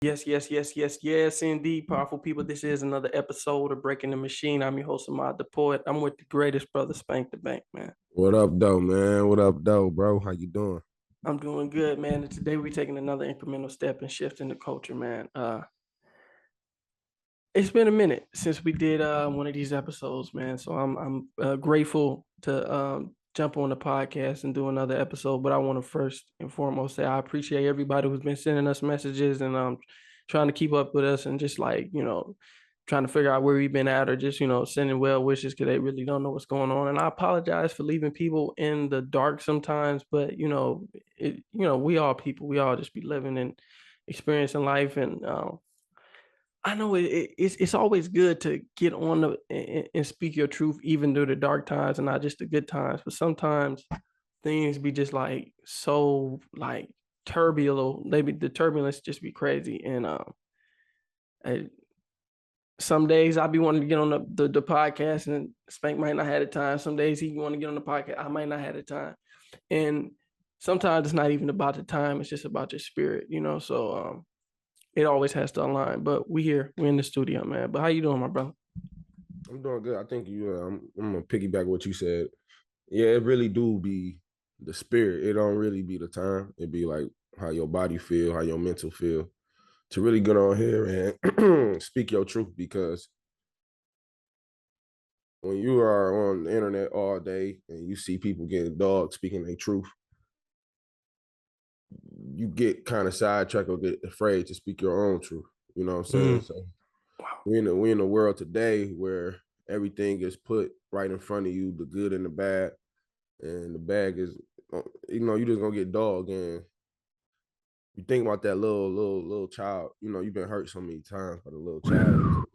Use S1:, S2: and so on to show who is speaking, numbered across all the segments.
S1: Yes, indeed, powerful people. This is another episode of Breaking the Machine. I'm your host, Ahmad the Poet. I'm with the greatest brother, Spank the Bank, man.
S2: What up, though, man? What up, though, bro? How you doing?
S1: I'm doing good, man. And today we're taking another incremental step and shifting the culture, man. It's been a minute since we did one of these episodes, man. So I'm grateful to jump on the podcast and do another episode. But I want to first and foremost say I appreciate everybody who's been sending us messages and trying to keep up with us and just trying to figure out where we've been at or just sending well wishes because they really don't know what's going on. And I apologize for leaving people in the dark sometimes, but we all people, we all just be living and experiencing life and. I know it's always good to get on and speak your truth even through the dark times and not just the good times. But sometimes things be just like so like turbulent. Maybe the turbulence just be crazy. And I, some days I be wanting to get on the podcast and Spank might not have the time. Some days he want to get on the podcast. I might not have the time. And sometimes it's not even about the time. It's just about your spirit, So it always has to align. But we're in the studio, man. But how you doing, my brother?
S2: I'm doing good. I think I'm gonna piggyback what you said. Yeah, it really do be the spirit. It don't really be the time. It be like how your body feel, how your mental feel. To really get on here and speak your truth, because when you are on the internet all day and you see people getting dogged speaking their truth, you get kind of sidetracked or get afraid to speak your own truth. You know what I'm saying? So
S1: Wow.
S2: we're in a world today where everything is put right in front of you, the good and the bad, and the bag is, you just gonna get dogged. And you think about that little child. You've been hurt so many times by the little child.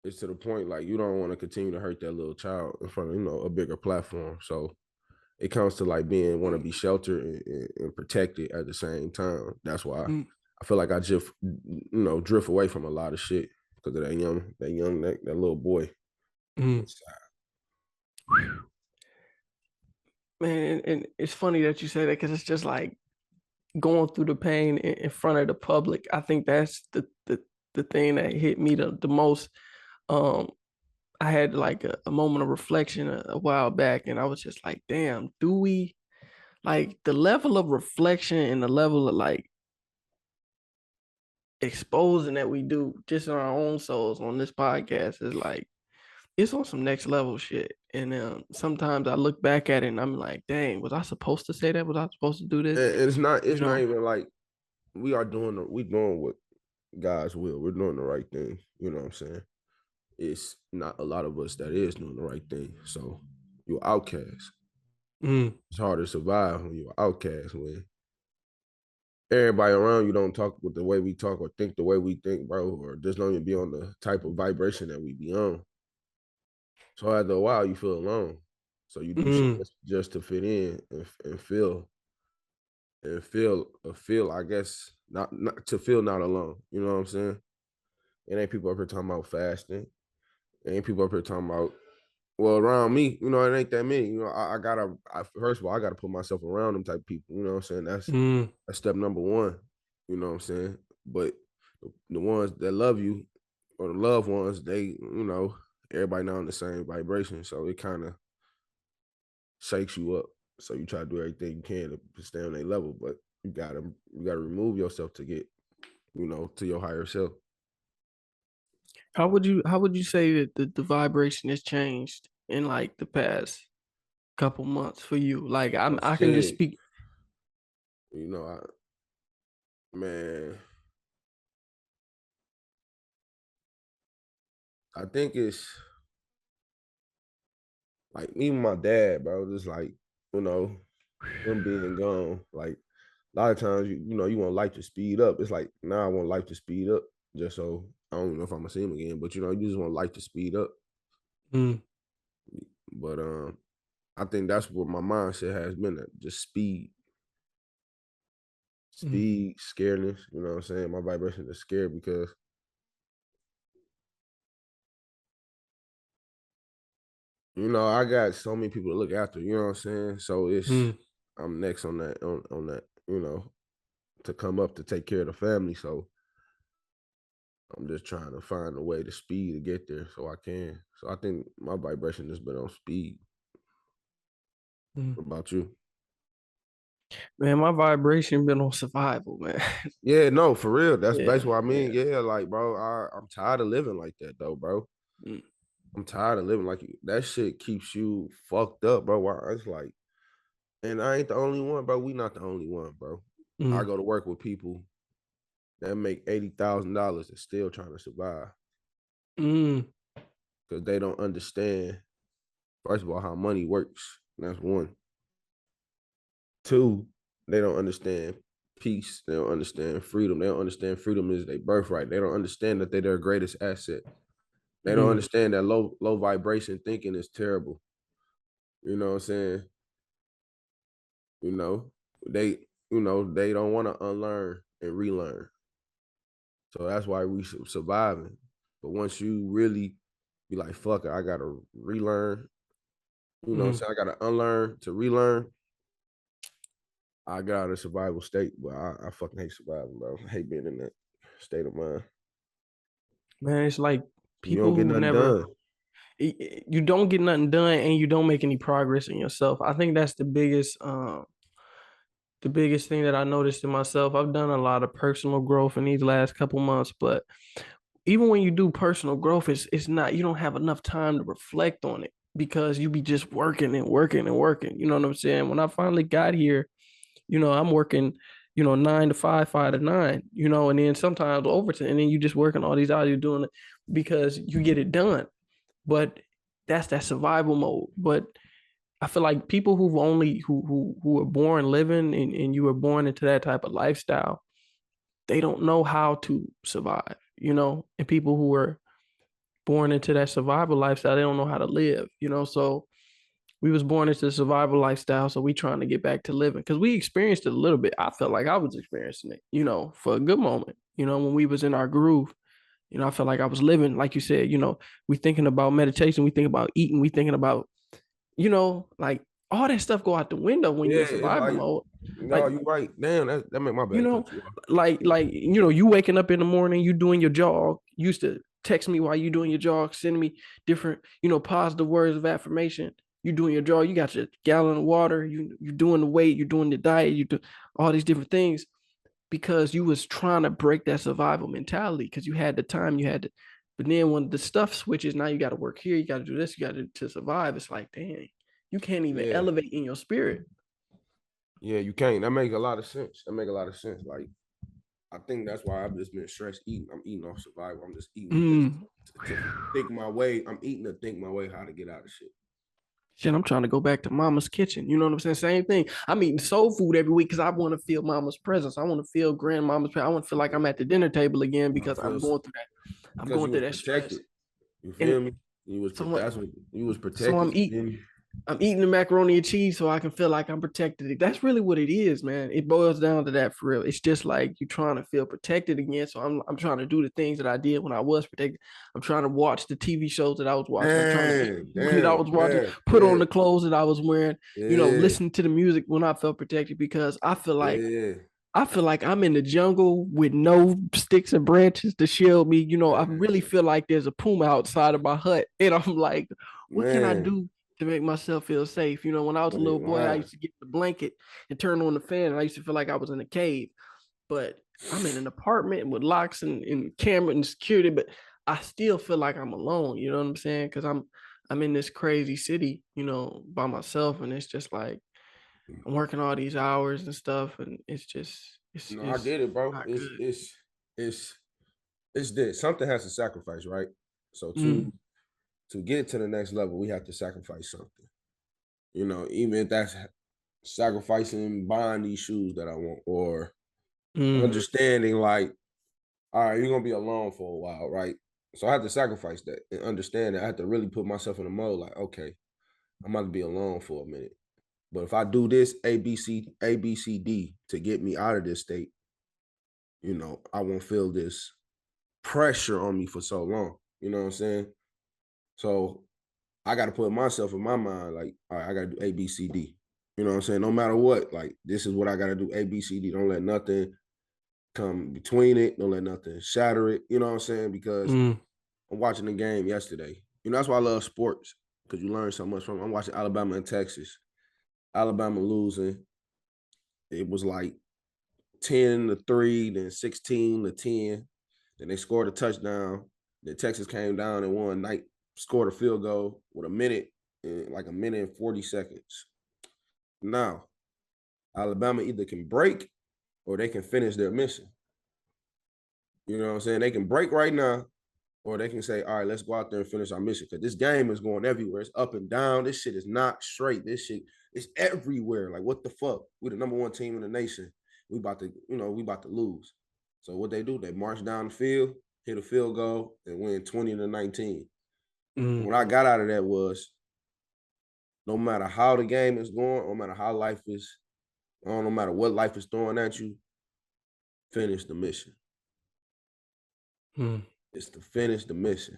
S2: It's to the point like you don't want to continue to hurt that little child in front of a bigger platform. So it comes to like being want to be sheltered and protected at the same time. That's why
S1: Mm.
S2: I feel like I just drift away from a lot of shit because of that little boy
S1: Mm.
S2: inside.
S1: Man, and it's funny that you say that because it's just like going through the pain in front of the public. I think that's the thing that hit me the most. Um, I had like a moment of reflection a while back, and I was just like, damn, do we like the level of reflection and the level of like exposing that we do just in our own souls on this podcast is like it's on some next level shit. And sometimes I look back at it and I'm like, dang, was I supposed to say that? Was I supposed to do this?
S2: And it's not
S1: You
S2: even like we doing what God's will. We're doing the right thing. You know what I'm saying? It's not a lot of us that is doing the right thing. So you're outcast.
S1: Mm,
S2: It's hard to survive when you're outcast, when everybody around you don't talk with the way we talk or think the way we think, bro, or just don't even be on the type of vibration that we be on. So after a while, you feel alone. So you do shit
S1: mm,
S2: just to fit in and feel, I guess, not to feel not alone. You know what I'm saying? It ain't people up here talking about fasting. It ain't people up here talking about, well, around me, it ain't that many. First of all, I gotta put myself around them type of people. You know what I'm saying?
S1: mm.
S2: That's step number one. You know what I'm saying? But the ones that love you or the loved ones, everybody not on the same vibration. So it kind of shakes you up. So you try to do everything you can to stay on their level, but you gotta remove yourself to get, to your higher self.
S1: How would you say that the vibration has changed in like the past couple months for you? Like I can just
S2: Shit,
S1: speak.
S2: you know, man, I think it's like even my dad, bro. Just like you know, him being gone. Like a lot of times, you want life to speed up. It's like now I want life to speed up, just so I don't know if I'm gonna see him again. But you just want life to speed up.
S1: Mm,
S2: But I think that's what my mindset has been at, just
S1: mm,
S2: speed, scaredness. You know what I'm saying? My vibration is scared because I got so many people to look after. You know what I'm saying? So
S1: mm,
S2: I'm next on that to come up to take care of the family. So I'm just trying to find a way to speed to get there so I can. So I think my vibration has been on speed.
S1: Mm.
S2: What about you?
S1: Man, my vibration been on survival, man.
S2: Yeah, no, for real. That's
S1: Yeah,
S2: basically what I mean.
S1: yeah.
S2: Yeah, like, bro, I'm tired of living like that, though, bro.
S1: Mm,
S2: I'm tired of living like that. Shit keeps you fucked up, bro. It's like, and I ain't the only one, bro. We not the only one, bro. I
S1: mm,
S2: go to work with people that make $80,000 and still trying to survive
S1: mm,
S2: because they don't understand, first of all, how money works. That's one. Two, they don't understand peace. They don't understand freedom. They don't understand freedom is their birthright. They don't understand that they're their greatest asset. They don't
S1: mm,
S2: understand that low vibration thinking is terrible. You know what I'm saying? You know, they don't want to unlearn and relearn. So that's why we surviving. But once you really be like, fuck it, I gotta relearn, you know what I'm
S1: mm.
S2: saying? I gotta unlearn to relearn. I got out of survival state, but I fucking hate surviving, bro. I hate being in that state of mind.
S1: Man, it's like
S2: You don't
S1: people
S2: get
S1: who
S2: nothing
S1: never
S2: done.
S1: you don't get nothing done and you don't make any progress in yourself. I think that's the biggest thing that I noticed in myself. I've done a lot of personal growth in these last couple months, but even when you do personal growth, it's not you don't have enough time to reflect on it because you be just working and working and working. You know what I'm saying? When I finally got here, I'm working, 9 to 5, 5 to 9, and then sometimes overtime, and then you just working all these hours, you're doing it because you get it done. But that's that survival mode. But I feel like people who've only who were born living and you were born into that type of lifestyle, they don't know how to survive, and people who were born into that survival lifestyle, they don't know how to live. So we was born into the survival lifestyle, so we trying to get back to living because we experienced it a little bit. I felt like I was experiencing it, for a good moment. When we was in our groove, I felt like I was living, like you said. We thinking about meditation, we think about eating, we thinking about, like all that stuff go out the window when you
S2: Yeah,
S1: in
S2: it's
S1: survival
S2: like,
S1: mode.
S2: no,
S1: Like
S2: you right. Damn, that make my
S1: you
S2: bad
S1: know,
S2: cut you off.
S1: you waking up in the morning, you doing your jog. You used to text me while you doing your jog, sending me different, positive words of affirmation. You doing your jog, you got your gallon of water, you doing the weight, you doing the diet, you do all these different things because you was trying to break that survival mentality because you had the time, you had to. But then when the stuff switches, now you got to work here, you got to do this, you got to survive. It's like, dang, you can't even
S2: Yeah,
S1: elevate in your spirit.
S2: yeah, you can't. That make a lot of sense. That make a lot of sense. Like, I think that's why I've just been stressed eating. I'm eating off survival. I'm just eating just
S1: Mm.
S2: to think my way. I'm eating to think my way how to get out of shit.
S1: Shit, I'm trying to go back to mama's kitchen. You know what I'm saying? Same thing. I'm eating soul food every week because I want to feel mama's presence. I want to feel grandmama's presence. I want to feel like I'm at the dinner table again
S2: You know,
S1: because I'm going through that. I'm
S2: because
S1: going
S2: you
S1: through
S2: was
S1: that stress.
S2: protected. You
S1: And
S2: feel me?
S1: so,
S2: That's what you was
S1: so
S2: protected.
S1: I'm
S2: You
S1: eating.
S2: feel me?
S1: I'm eating the macaroni and cheese so I can feel like I'm protected. That's really what it is, man. It boils down to that for real. It's just like you're trying to feel protected again. So I'm trying to do the things that I did when I was protected. I'm trying to watch the TV shows that I was watching. I'm trying to eat
S2: Damn,
S1: the food that I
S2: damn,
S1: was watching,
S2: yeah,
S1: put on
S2: yeah,
S1: the clothes that I was wearing,
S2: yeah,
S1: listen to the music when I felt protected because
S2: yeah,
S1: I feel like I'm in the jungle with no sticks and branches to shield me. I really
S2: man,
S1: feel like there's a puma outside of my hut. And I'm like, what can I
S2: man,
S1: do to make myself feel safe? When I was a little boy, I
S2: right.
S1: used to get the blanket and turn on the fan, and I used to feel like I was in a cave. But I'm in an apartment with locks and camera and security, but I still feel like I'm alone. You know what I'm saying? Because I'm in this crazy city, by myself, and it's just like I'm working all these hours and stuff, and it's just
S2: No, I
S1: it's
S2: get it, bro.
S1: not good.
S2: It's it's this. Something has to sacrifice, right? So
S1: Mm,
S2: to get to the next level, we have to sacrifice something. You know, even if that's sacrificing buying these shoes that I want, or
S1: mm,
S2: understanding like, all right, you're gonna be alone for a while, right? So I have to sacrifice that and understand that I have to really put myself in a mode like, okay, I'm about to be alone for a minute. But if I do this A B C D to get me out of this state, I won't feel this pressure on me for so long. You know what I'm saying? So I got to put myself in my mind like, all right, I got to do A, B, C, D. You know what I'm saying? No matter what, like this is what I got to do. A, B, C, D. Don't let nothing come between it. Don't let nothing shatter it. You know what I'm saying? Because
S1: Mm,
S2: I'm watching the game yesterday. You know, that's why I love sports, because you learn so much from it. I'm watching Alabama and Texas. Alabama losing. It was like 10-3, then 16-10. Then they scored a touchdown. Then Texas came down and won. Knight scored a field goal with like a minute and 40 seconds. Now, Alabama either can break or they can finish their mission. You know what I'm saying? They can break right now, or they can say, all right, let's go out there and finish our mission. Because this game is going everywhere. It's up and down. This shit is not straight. This shit is everywhere. Like, what the fuck? We're the number one team in the nation. We about to lose. So what they do, they march down the field, hit a field goal, and win 20-19. And
S1: mm,
S2: what I got out of that was, no matter how the game is going, no matter how life is, no matter what life is throwing at you, finish the mission.
S1: mm,
S2: It's to finish the mission,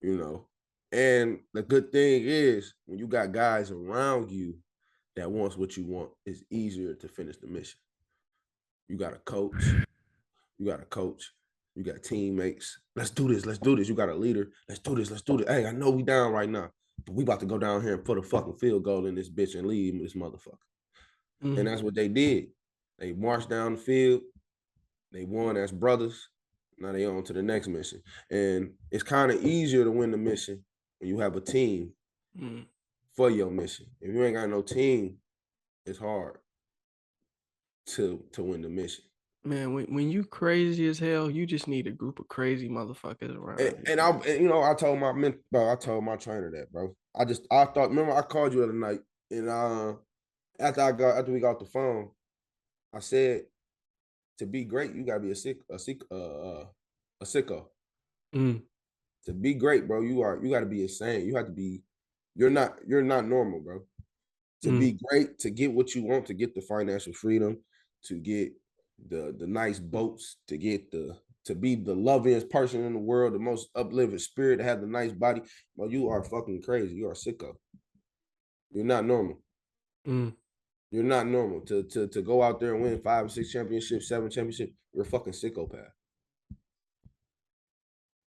S2: you know. And the good thing is, when you got guys around you that wants what you want, it's easier to finish the mission. You got a coach, you got a coach, you got teammates. Let's do this, let's do this. You got a leader. Let's do this, let's do this. Hey, I know we down right now, but we about to go down here and put a fucking field goal in this bitch and leave this motherfucker. And
S1: mm,
S2: that's what they did. They marched down the field. They won as brothers. Now they on to the next mission. And it's kind of easier to win the mission when you have a team
S1: mm.
S2: for your mission. If you ain't got no team, it's hard to win the mission.
S1: Man, when you crazy as hell, you just need a group of crazy motherfuckers
S2: And,
S1: around you,
S2: and I,
S1: man.
S2: and, you know, I told my trainer that, bro. I thought. Remember, I called you the other night, and after we got off the phone, I said, to be great, you gotta be a sicko.
S1: Mm,
S2: To be great, bro, you gotta be insane. You have to be. You're not normal, bro. To
S1: mm,
S2: be great, to get what you want, to get the financial freedom, to get the nice boats, to be the lovingest person in the world, the most uplifting spirit, to have the nice body. Bro, you are fucking crazy. You are sicko. You're not normal.
S1: mm.
S2: You're not normal. To go out there and win 5 or 6 championships, 7 championships, you're a fucking psychopath.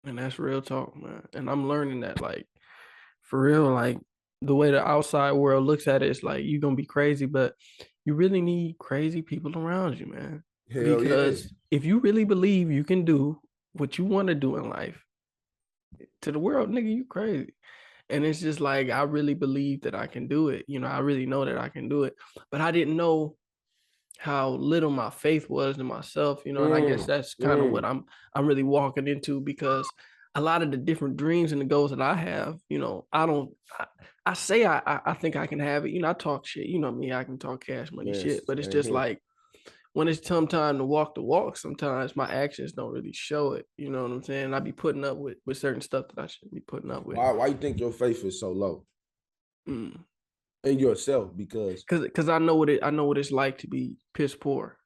S1: And that's real talk, man. And I'm learning that, like, for real, like the way the outside world looks at it, it's like you're gonna be crazy, but you really need crazy people around you, man.
S2: Hell yeah.
S1: Because if you really believe you can do what you want to do in life, to the world, nigga, you crazy. And it's just like I really believe that I can do it. I really know that I can do it. But I didn't know how little my faith was in myself, and I guess
S2: Mm,
S1: that's kind of what
S2: mm,
S1: I'm really walking into, because a lot of the different dreams and the goals that I have, I don't I say I think I can have it. I talk shit, me, I can talk cash money
S2: man,
S1: shit, but it's
S2: same
S1: just
S2: here.
S1: like when it's some time to walk the walk, sometimes my actions don't really show it. You know what I'm saying? I be putting up with certain stuff that I shouldn't be putting up with.
S2: Why you think your faith is so low
S1: Mm.
S2: in yourself? Because
S1: Cause I know what it's like to be piss poor.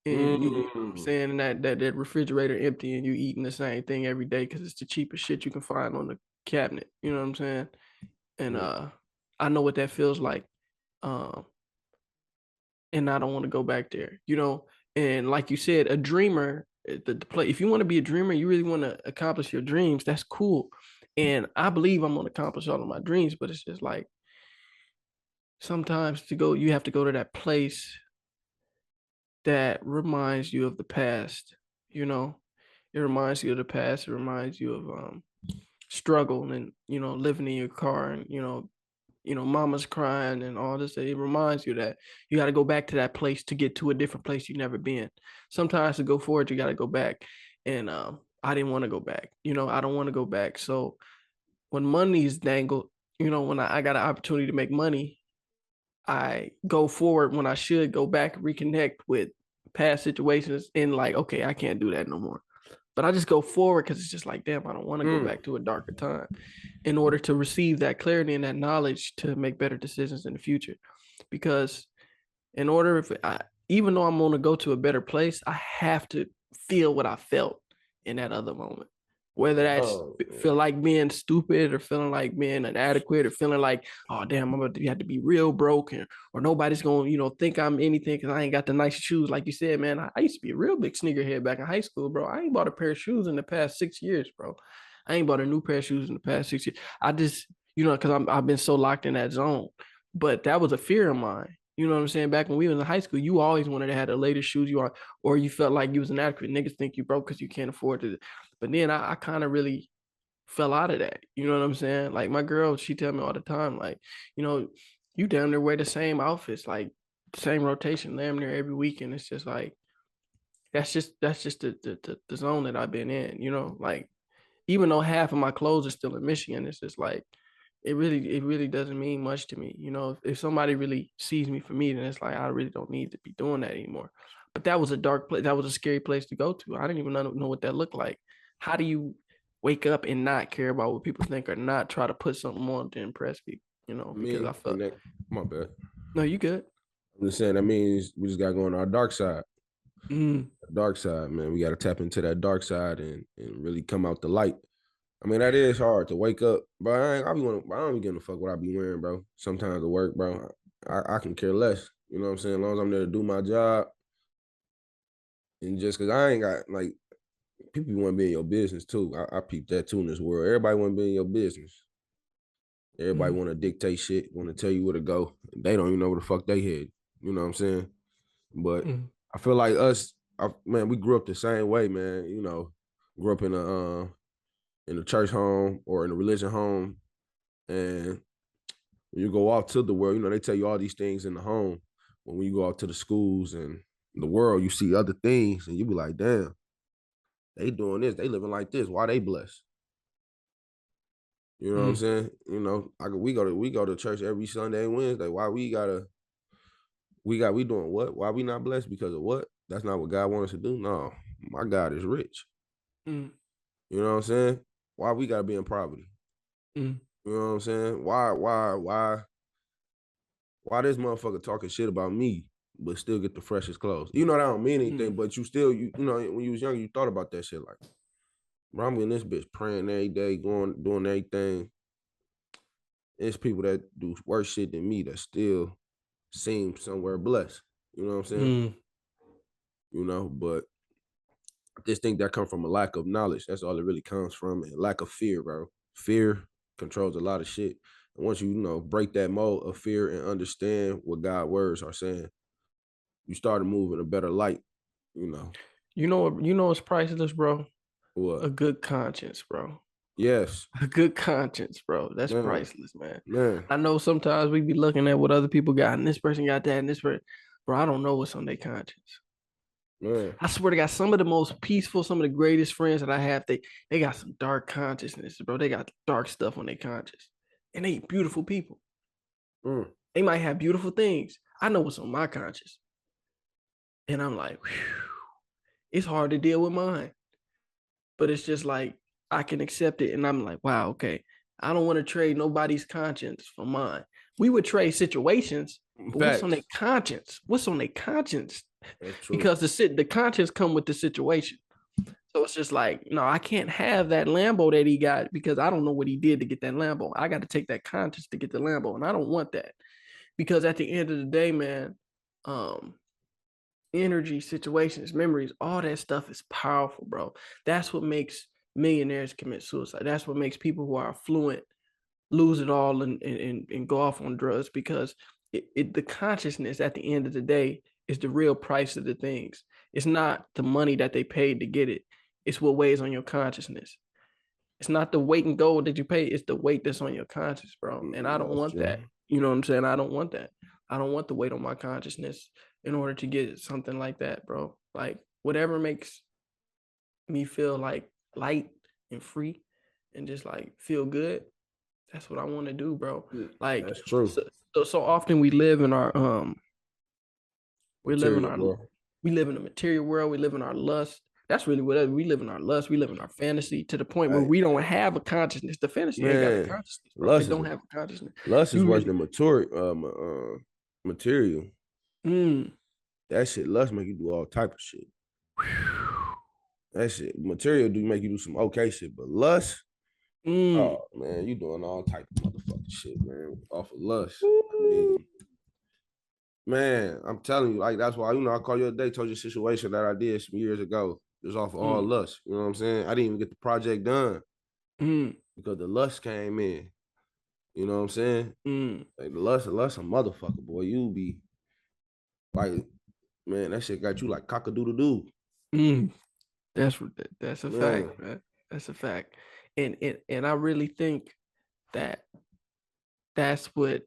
S1: And you know what I'm
S2: mm,
S1: saying? And that refrigerator empty and you eating the same thing every day because it's the cheapest shit you can find on the cabinet. You know what I'm saying? And
S2: mm,
S1: I know what that feels like. Um, and I don't want to go back there. And like you said, a dreamer, the play. If you want to be a dreamer, you really want to accomplish your dreams. That's cool. And I believe I'm gonna accomplish all of my dreams, but it's just like sometimes you have to go to that place that reminds you of the past. You know, it reminds you of the past. It reminds you of struggle and living in your car and mama's crying and all this. It reminds you that you got to go back to that place to get to a different place you've never been. Sometimes to go forward, you got to go back. And I didn't want to go back. I don't want to go back. So when money is dangled, when I got an opportunity to make money, I go forward when I should go back and reconnect with past situations and like, okay, I can't do that no more. But I just go forward because it's just like, damn, I don't want to go
S2: mm.
S1: back to a darker time in order to receive that clarity and that knowledge to make better decisions in the future. Because in order, even though I'm going to go to a better place, I have to feel what I felt in that other moment. Whether that's
S2: Oh,
S1: feel like being stupid or feeling like being inadequate or feeling like, oh damn, I'm about to have to be real broken or nobody's gonna, think I'm anything because I ain't got the nice shoes. Like you said, man, I used to be a real big sneakerhead back in high school, bro. I ain't bought a pair of shoes in the past 6 years, bro. I ain't bought a new pair of shoes in the past 6 years. I just, because I've been so locked in that zone. But that was a fear of mine. You know what I'm saying? Back when we were in high school, you always wanted to have the latest shoes you are, or you felt like you was inadequate. Niggas think you broke because you can't afford to. But then I kind of really fell out of that. You know what I'm saying? Like my girl, she tell me all the time, like, you know, you damn near wear the same outfits, like same rotation, damn near every weekend. It's just like that's just the zone that I've been in, like even though half of my clothes are still in Michigan, it's just like it really doesn't mean much to me. If somebody really sees me for me, then it's like I really don't need to be doing that anymore. But that was a dark place. That was a scary place to go to. I didn't even know what that looked like. How do you wake up and not care about what people think or not try to put something on to impress people? Because I
S2: and
S1: felt
S2: that, my bad.
S1: no, you good.
S2: I'm just saying that means we just got to go on our dark side.
S1: Mm,
S2: Dark side, man. We got to tap into that dark side and really come out the light. I mean, that is hard to wake up, but I don't be giving a fuck what I be wearing, bro. Sometimes at work, bro, I can care less. You know what I'm saying? As long as I'm there to do my job, and just because I ain't got like people want to be in your business too. I peep that too in this world. Everybody want to be in your business. Everybody
S1: mm,
S2: want to dictate shit, want to tell you where to go. They don't even know where the fuck they head. You know what I'm saying? But
S1: mm,
S2: I feel like us, man, we grew up the same way, man. Grew up in a church home or in a religion home, and when you go off to the world, they tell you all these things in the home. But when you go out to the schools and the world, you see other things, and you be like, damn, they doing this, they living like this. Why they blessed? You know what I'm
S1: mm,
S2: saying? We go to church every Sunday and Wednesday. Why we doing what? Why we not blessed because of what? That's not what God wants us to do. No, my God is rich.
S1: mm,
S2: You know what I'm saying? Why we gotta be in poverty?
S1: mm,
S2: You know what I'm saying? Why this motherfucker talking shit about me, but still get the freshest clothes? You know that don't mean anything,
S1: mm,
S2: but you still when you was young, you thought about that shit like, bro, I'm in this bitch praying every day, going doing everything. It's people that do worse shit than me that still seem somewhere blessed. You know what I'm saying?
S1: mm,
S2: But I just think that comes from a lack of knowledge. That's all it really comes from, and lack of fear, bro. Fear controls a lot of shit. And once you break that mold of fear and understand what God words are saying, you start to move in a better light. You know
S1: what's priceless, bro?
S2: what?
S1: A good conscience, bro.
S2: Yes,
S1: A good conscience, bro. That's
S2: man,
S1: priceless, man.
S2: man,
S1: I know sometimes we be looking at what other people got, and this person got that, and this person, bro. I don't know what's on their conscience.
S2: man.
S1: I swear to God, some of the most peaceful, some of the greatest friends that I have, they got some dark consciousness, bro. They got dark stuff on their conscience, and they beautiful people.
S2: Mm.
S1: They might have beautiful things. I know what's on my conscience, and I'm like, whew, it's hard to deal with mine. But it's just like I can accept it, and I'm like, wow, okay. I don't want to trade nobody's conscience for mine. We would trade situations, but what's on their
S2: Facts.
S1: conscience? What's on their conscience?
S2: That's true.
S1: Because the conscience come with the situation. So it's just like, no, I can't have that Lambo that he got because I don't know what he did to get that Lambo. I got to take that conscience to get the Lambo, and I don't want that because at the end of the day, man, um, energy, situations, memories, all that stuff is powerful, bro. That's what makes millionaires commit suicide. That's what makes people who are affluent lose it all and go off on drugs because the consciousness at the end of the day is the real price of the things. It's not the money that they paid to get it. It's what weighs on your consciousness. It's not the weight in gold that you pay. It's the weight that's on your conscience, bro. And I don't
S2: That's
S1: want
S2: true.
S1: that. You know what I'm saying? I don't want that. I don't want the weight on my consciousness in order to get something like that, bro. Like whatever makes me feel like light and free and just like feel good. That's what I want to do, bro. Like
S2: That's true.
S1: so often we live in
S2: Material,
S1: our
S2: bro.
S1: we live in a material world, we live in our lust. That's really what we live in our lust, we live in our fantasy to the point where
S2: Hey,
S1: we don't have a consciousness. The fantasy ain't got a
S2: man,
S1: consciousness, bro. It
S2: lust is
S1: don't have a consciousness.
S2: lust is
S1: You
S2: worse
S1: really
S2: than material.
S1: mm,
S2: That shit, lust make you do all type of shit. That shit, material do make you do some okay shit, but lust,
S1: Mm.
S2: oh man, you doing all type of motherfucking shit, man, off of lust. I
S1: Ooh.
S2: mean, man, I'm telling you, like that's why I called you the other day, told you a situation that I did some years ago. It was off of all
S1: Mm.
S2: lust. You know what I'm saying? I didn't even get the project done
S1: Mm.
S2: because the lust came in. You know what I'm saying?
S1: Mm.
S2: Like the lust, a motherfucker, boy. You be like, man, that shit got you like cock a doodle doo,
S1: Mm. That's a fact,
S2: man.
S1: man. That's a fact. And I really think that that's what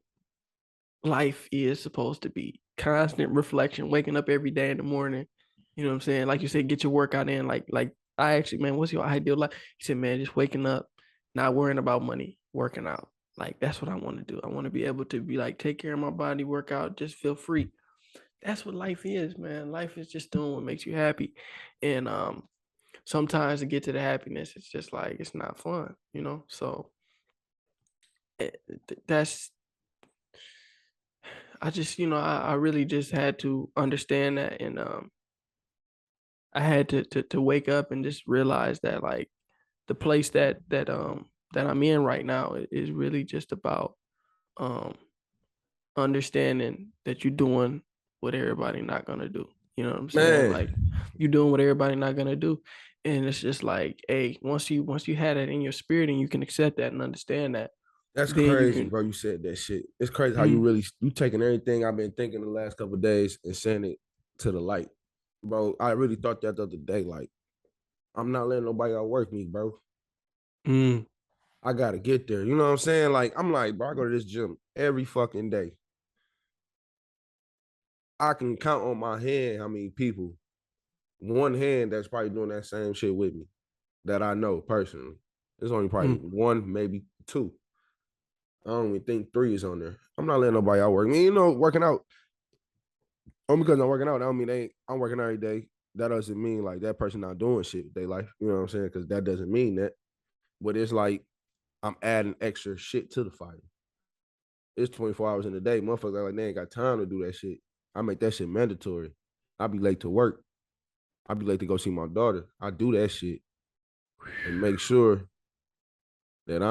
S1: life is supposed to be. Constant reflection, waking up every day in the morning. You know what I'm saying? Like you said, get your workout in. Like I actually, man, what's your ideal life? He said, man, just waking up, not worrying about money, working out. Like that's what I want to do. I want to be able to be like, take care of my body, work out, just feel free. That's what life is, man. Life is just doing what makes you happy. And sometimes to get to the happiness, it's just like it's not fun, you know. So eh, that's I just, I really just had to understand that, and I had to wake up and just realize that like the place that I'm in right now is really just about um understanding that you're doing what everybody not gonna do. You know what I'm saying?
S2: Man,
S1: Like you're doing what everybody not gonna do. And it's just like, hey, once you had that in your spirit and you can accept that and understand that,
S2: that's
S1: then you
S2: crazy,
S1: can
S2: bro. You said that shit. It's crazy how
S1: mm,
S2: you taking everything I've been thinking the last couple of days and saying it to the light, bro. I really thought that the other day. Like, I'm not letting nobody outwork me, bro.
S1: mm,
S2: I gotta get there. You know what I'm saying? Like, I'm like, bro, I go to this gym every fucking day. I can count on my hand how many people, one hand that's probably doing that same shit with me that I know personally. There's only probably
S1: mm,
S2: one, maybe two. I don't even think three is on there. I'm not letting nobody outwork me. You know, working out. Only because I'm working out, I don't mean I'm working out every day. That doesn't mean like that person not doing shit with their life. You know what I'm saying? Because that doesn't mean that. But it's like I'm adding extra shit to the fire. It's 24 hours in a day. Motherfuckers like they ain't got time to do that shit. I make that shit mandatory. I be late to work. I be late to go see my daughter. I do that shit and make sure that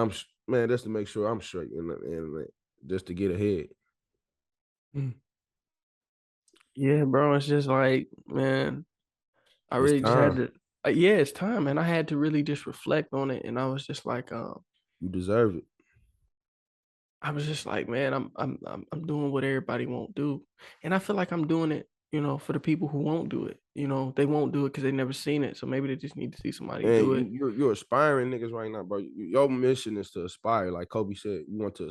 S2: man, just to make sure I'm straight and just to get ahead.
S1: mm. Yeah, bro. It's just like, man, I
S2: It's
S1: really just had
S2: time.
S1: to yeah, it's time, man. I had to really just reflect on it. And I was just like,
S2: You deserve it.
S1: I was just like, man, I'm doing what everybody won't do. And I feel like I'm doing it, for the people who won't do it. They won't do it because they never seen it. So maybe they just need to see somebody
S2: Man,
S1: do it.
S2: you're aspiring niggas right now, bro. Your mission is to aspire. Like Kobe said, you want to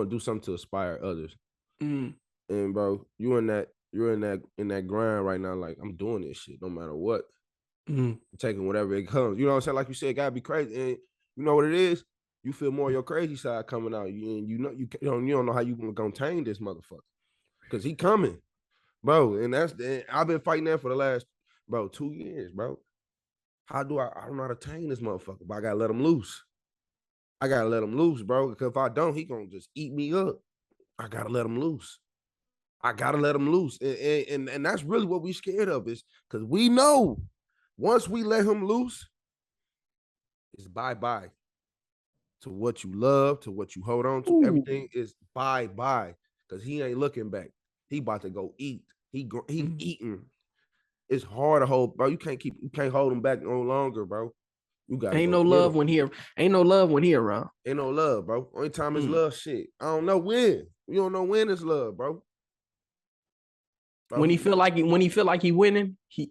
S2: do something to aspire others.
S1: Mm,
S2: And bro, you're in that grind right now. Like I'm doing this shit no matter what.
S1: mm,
S2: I'm taking whatever it comes. You know what I'm saying? Like you said, it gotta be crazy. And you know what it is? You feel more of your crazy side coming out. And you don't know how you gonna tame this motherfucker. Cause he coming, bro. And I've been fighting that for the last 2 years, bro. I don't know how to tame this motherfucker, but I gotta let him loose. I gotta let him loose, bro. Because if I don't, he gonna just eat me up. I gotta let him loose. I gotta let him loose. And that's really what we scared of is because we know once we let him loose, it's bye-bye to what you love, to what you hold on to.
S1: ooh,
S2: Everything is bye-bye. Because he ain't looking back. He about to go eat. He
S1: mm.
S2: eating. It's hard to hold, bro. You can't hold him back no longer, bro. You gotta
S1: Ain't
S2: go
S1: no
S2: get
S1: love
S2: him.
S1: when he ain't no love when he around.
S2: Ain't no love, bro. Only time is
S1: Mm.
S2: love shit. I don't know when. You don't know when it's love, bro. Bro,
S1: When he feel like he winning,
S2: he's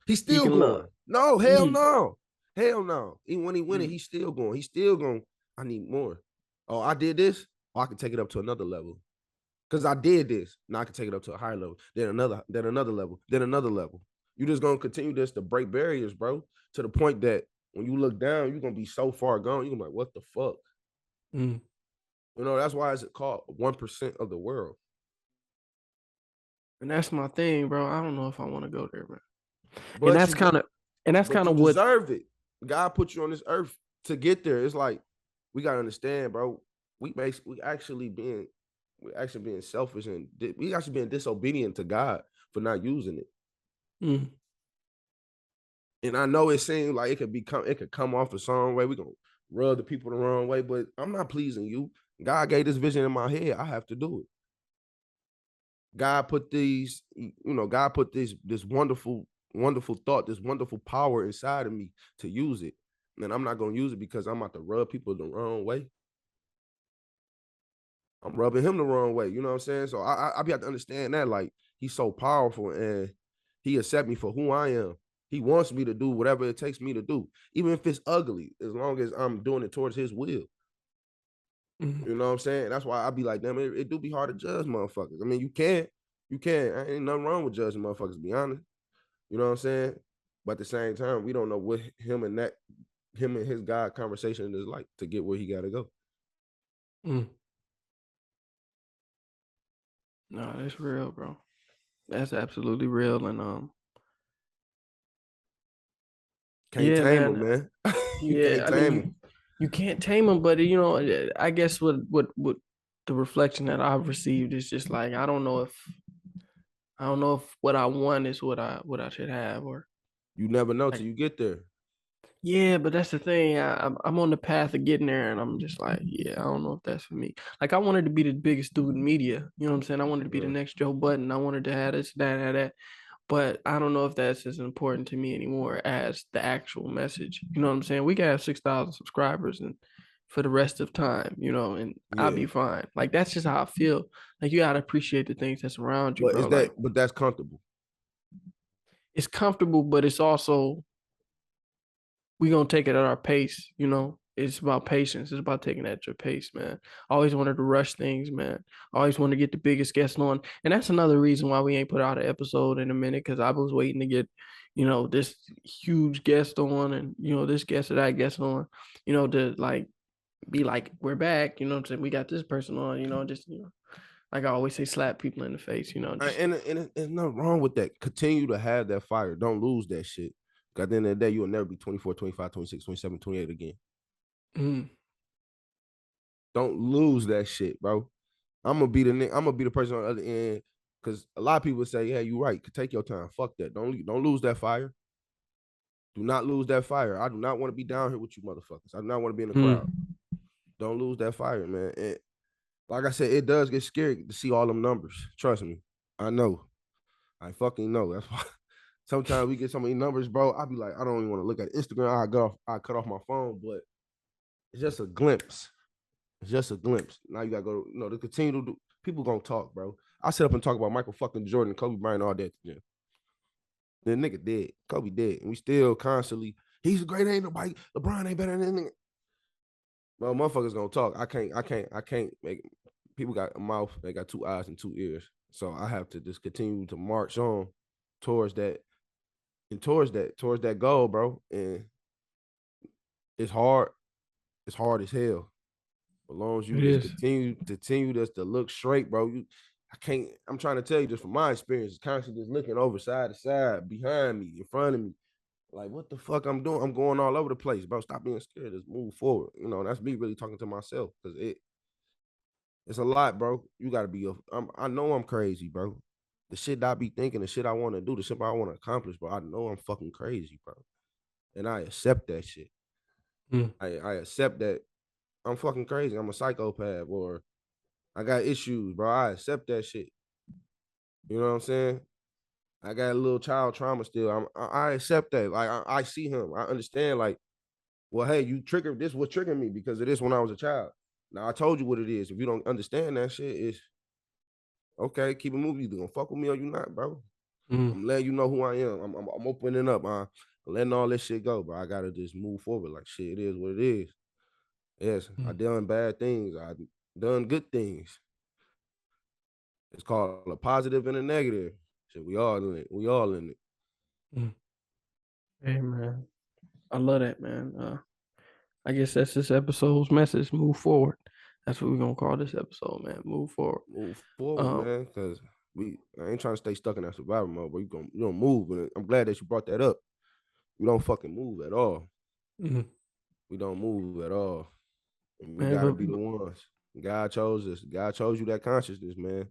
S1: he
S2: still
S1: can love.
S2: going. No, hell
S1: Mm,
S2: no. Hell no. Even when he winning,
S1: mm,
S2: he's still going. He's still going, I need more. Oh, I did this. Oh, I can take it up to another level. Because I did this. Now I can take it up to a higher level. Then another level. Then another level. You just gonna continue this to break barriers, bro. To the point that when you look down, you're gonna be so far gone. You're gonna be like, what the fuck?
S1: mm.
S2: That's why it's called 1% of the world.
S1: And that's my thing, bro. I don't know if I want to go there, man. And
S2: But
S1: that's
S2: you
S1: kind of and that's
S2: but
S1: kind
S2: you
S1: of what
S2: deserve it. God put you on this earth to get there. It's like we gotta understand, bro. We actually being selfish and we actually being disobedient to God for not using it.
S1: mm,
S2: And I know it seems like it could come off a certain way. We gonna rub the people the wrong way, but I'm not pleasing you. God gave this vision in my head. I have to do it. God put these, God put this wonderful, wonderful thought, this wonderful power inside of me to use it. And I'm not gonna use it because I'm about to rub people the wrong way. I'm rubbing him the wrong way. You know what I'm saying? So I be have to understand that like he's so powerful and he accept me for who I am. He wants me to do whatever it takes me to do, even if it's ugly, as long as I'm doing it towards his will.
S1: Mhm,
S2: You know what I'm saying? That's why I be like, damn, it do be hard to judge motherfuckers. I mean, you can. Ain't nothing wrong with judging motherfuckers, to be honest. You know what I'm saying? But at the same time, we don't know what him and his God conversation is like to get where he gotta go.
S1: mhm. No, that's real, bro. That's absolutely real, and
S2: Can't
S1: yeah,
S2: tame
S1: man.
S2: him, man. You
S1: Yeah,
S2: can't
S1: I mean,
S2: tame him.
S1: you can't tame them, but I guess what the reflection that I've received is just like I don't know if what I want is what I should have, or
S2: You never know
S1: like
S2: till you get there.
S1: yeah, but that's the thing. I'm on the path of getting there, and I'm just like, yeah, I don't know if that's for me. Like I wanted to be the biggest dude in media. You know what I'm saying? I wanted to be the
S2: Uh,
S1: next Joe Budden. I wanted to have this, that, have that. But I don't know if that's as important to me anymore as the actual message. You know what I'm saying? We can have 6,000 subscribers and for the rest of time, and I'll
S2: yeah.
S1: be fine. Like that's just how I feel. Like you gotta appreciate the things that's around you, bro. Like
S2: But that's comfortable.
S1: it's comfortable, but it's also we gonna take it at our pace. It's about patience. It's about taking it at your pace, man. I always wanted to rush things, man. I always wanted to get the biggest guest on. And that's another reason why we ain't put out an episode in a minute, because I was waiting to get, this huge guest on and this guest or that guest on, to like be like, we're back, what I'm saying? We got this person on, just like I always say, slap people in the face, just
S2: And there's nothing wrong with that. Continue to have that fire. Don't lose that shit. 'Cause at the end of the day, you'll never be 24, 25, 26, 27, 28 again.
S1: mm,
S2: Don't lose that shit, bro. I'm gonna be the person on the other end. Cause a lot of people say, yeah, you're right. Take your time. Fuck that. Don't lose that fire. Do not lose that fire. I do not want to be down here with you motherfuckers. I do not want to be in the crowd.
S1: mm,
S2: Don't lose that fire, man. And like I said, it does get scary to see all them numbers. Trust me. I know. I fucking know. That's why sometimes we get so many numbers, bro. I be like, I don't even want to look at Instagram. I cut off my phone, but it's just a glimpse. It's just a glimpse. Now you gotta go, to continue to do. People gonna talk, bro. I sit up and talk about Michael fucking Jordan, Kobe Bryant, all that. Yeah. The nigga dead. Kobe dead. And we still constantly, he's great, ain't nobody. LeBron ain't better than nigga. Well, motherfuckers gonna talk. I can't make people got a mouth, they got two eyes and two ears. So I have to just continue to march on towards that and towards that goal, bro. And it's hard. It's hard as hell. As long as you
S1: it
S2: just
S1: is.
S2: continue just to look straight, bro. I can't. I'm trying to tell you just from my experience, constantly just looking over side to side, behind me, in front of me. Like, what the fuck I'm doing? I'm going all over the place, bro. Stop being scared. Just move forward. That's me really talking to myself because it's a lot, bro. You gotta be. I know I'm crazy, bro. The shit I be thinking, the shit I want to do, the shit I want to accomplish, bro. I know I'm fucking crazy, bro, and I accept that shit.
S1: Mm,
S2: I accept that I'm fucking crazy. I'm a psychopath, or I got issues, bro. I accept that shit. You know what I'm saying? I got a little child trauma still. I accept that. Like I see him. I understand. Like, well, hey, you triggered this. Was triggering me because of this when I was a child. Now I told you what it is. If you don't understand that shit, it's okay. Keep it moving. You either gonna fuck with me or you not, bro.
S1: mm,
S2: I'm letting you know who I am. I'm opening up. I'm letting all this shit go, bro. I gotta just move forward. Like shit, it is what it is. Yes, I
S1: mm,
S2: done bad things. I done good things. It's called a positive and a negative. Shit, we all in it. We all in it.
S1: mm. Hey man, I love that, man. I guess that's this episode's message. Move forward. That's what we're gonna call this episode, man. Move forward.
S2: Move forward,
S1: Um,
S2: man. Cause I ain't trying to stay stuck in that survival mode, but you don't move. And I'm glad that you brought that up. We don't fucking move at all.
S1: mhm.
S2: We don't move at all. And we
S1: Man,
S2: gotta
S1: but
S2: be the ones. God chose us. God chose you that consciousness, man.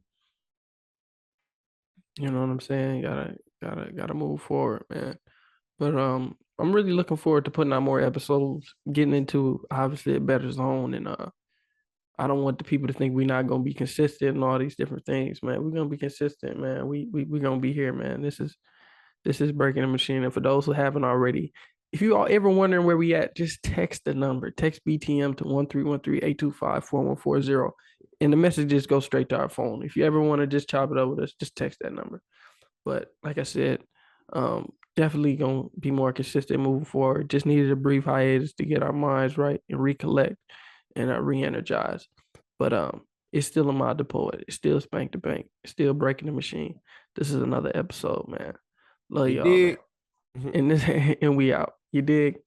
S1: you know what I'm saying? Gotta move forward, man. But I'm really looking forward to putting out more episodes, getting into obviously a better zone, and I don't want the people to think we're not gonna be consistent and all these different things, man. We're gonna be consistent, man. We're gonna be here, man. This is breaking the machine. And for those who haven't already, if you all ever wondering where we at, just text the number. Text BTM to 1313-825-4140. And the messages go straight to our phone. If you ever want to just chop it up with us, just text that number. But like I said, definitely gonna be more consistent moving forward. Just needed a brief hiatus to get our minds right and recollect and re-energize. But it's still a mod the poet. It's still spank the bank. It's still breaking the machine. This is another episode, man. Love
S2: You
S1: y'all, man.
S2: dig?
S1: And this and we out. You dig?